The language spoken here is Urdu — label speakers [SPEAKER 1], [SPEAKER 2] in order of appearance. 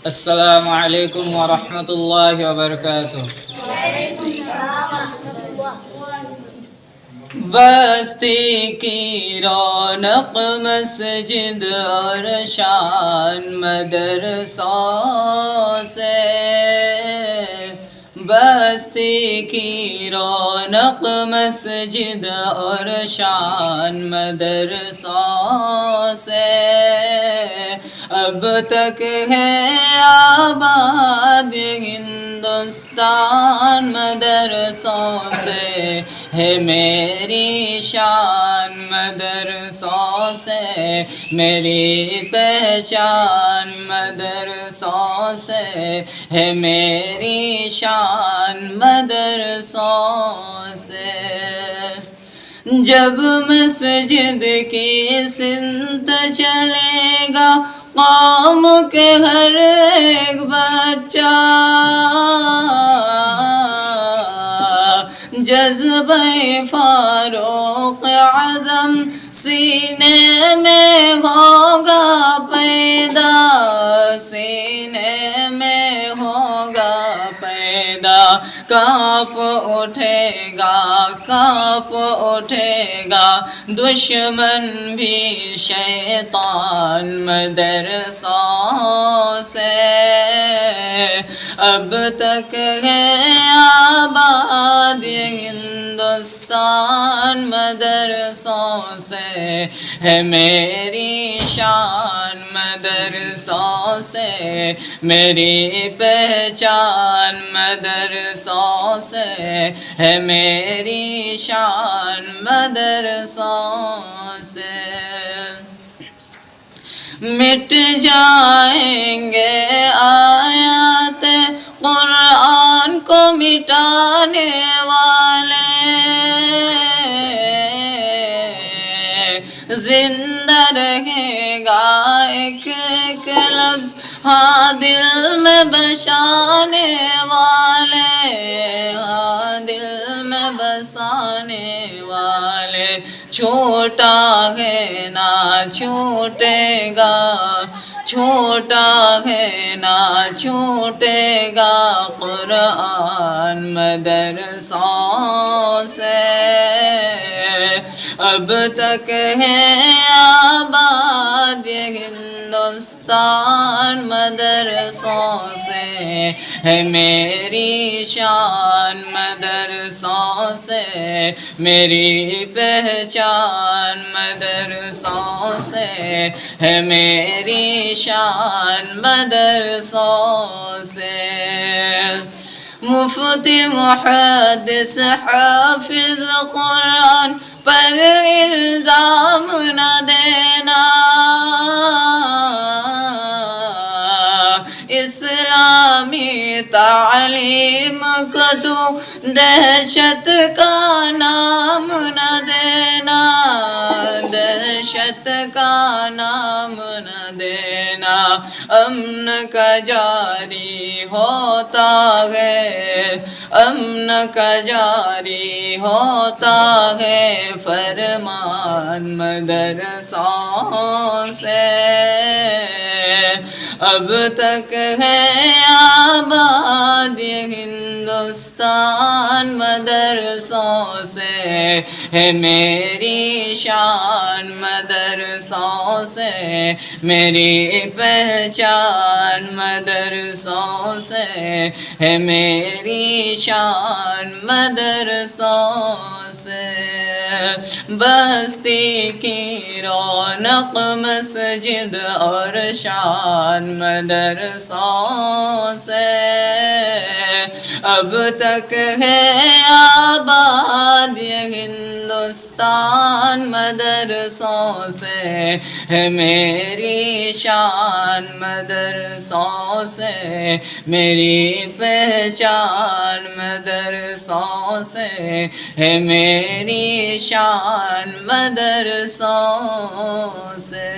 [SPEAKER 1] السلام علیکم ورحمۃ اللہ وبرکاتہ۔ بستی کی رونق مسجد اور شان مدرسوں سے، بستی کی رونق مسجد اور شان مدرسوں سے، اب تک ہے آباد ہندوستان مدرسوں سے، ہے میری شان مدرسوں سے، میری پہچان مدرسوں سے، ہے میری شان مدرسوں سے۔ جب مسجد کی سمت چلے گا قوم کے ہر ایک بچہ، جذبہ فاروق اعظم سینے میں ہوگا پیدا، سینے میں ہوگا پیدا، کانپ اٹھے گا، کانپ اٹھے گا دشمن بھی شیطان مدرسوں سے، اب تک ہے آباد ہندوستان مدرسوں سے، ہے میری شان مدرسوں سے، میری پہچان مدرسوں سے، ہے میری شان مدرسوں سے۔ مٹ جائیں گے آیات قرآن کو مٹانے والے، زندہ رہے گا ایک ایک لفظ ہاں دل میں بسانے والے، ہاں دل میں بسانے والے، چھوٹا ہے نہ چھوٹے گا، چھوٹا ہے نہ چھوٹے گا قرآن مدرسوں سے، اب تک ہے آباد ہندوستان مدرسوں سے، ہے میری شان مدرسوں سے، میری پہچان مدرسوں سے، ہے میری شان مدرسوں سے۔ مفتی محدث حافظ قرآن پر الزام نہ دینا، اسلامی تعلیم کو تو دہشت کا نام نہ دینا، دہشت کا نام نہ دینا، امن کا جاری ہوتا ہے، امن کا جاری ہوتا ہے فرمان مدرسوں سے، اب تک ہے آباد ہندوستان مدرسوں سے، ہے میری شان مدرسوں سے، میری پہچان مدرسوں سے، ہے میری شان مدرسوں سے۔ بستی کی رونق مسجد اور شان مدرسوں سے، اب تک ہے آباد ہندوستان مدرسوں سے، ہے میری شان مدرسوں سے، میری پہچان مدرسوں سے، ہے میری شان مدرسوں سے۔